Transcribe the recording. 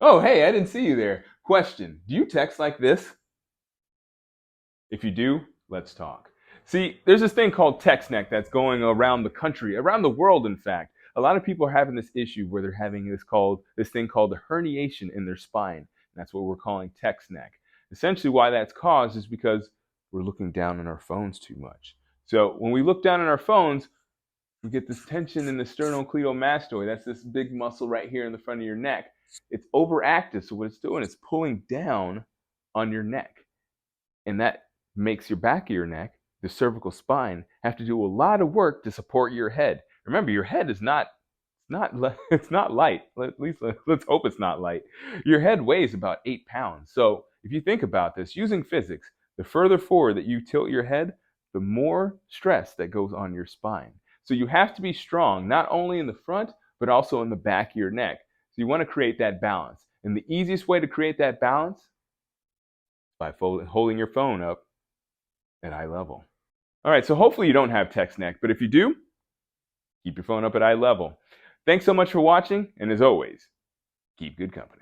Oh, hey, I didn't see you there. Question: do you text like this? If you do, let's talk. See, there's this thing called text neck that's going around the country, around the world, in fact. A lot of people are having this issue where they're having this thing called a herniation in their spine. And that's what we're calling text neck. Essentially, why that's caused is because we're looking down on our phones too much. So when we look down on our phones, we get this tension in the sternocleidomastoid. That's this big muscle right here in the front of your neck. It's overactive. So what it's doing is pulling down on your neck. And that makes your back of your neck, the cervical spine, have to do a lot of work to support your head. Remember, your head is not it's not light. At least let's hope it's not light. Your head weighs about 8 pounds. So if you think about this, using physics, the further forward that you tilt your head, the more stress that goes on your spine. So you have to be strong, not only in the front, but also in the back of your neck. So you want to create that balance. And the easiest way to create that balance is by holding your phone up at eye level. All right, so hopefully you don't have text neck, but if you do, keep your phone up at eye level. Thanks so much for watching, and as always, keep good company.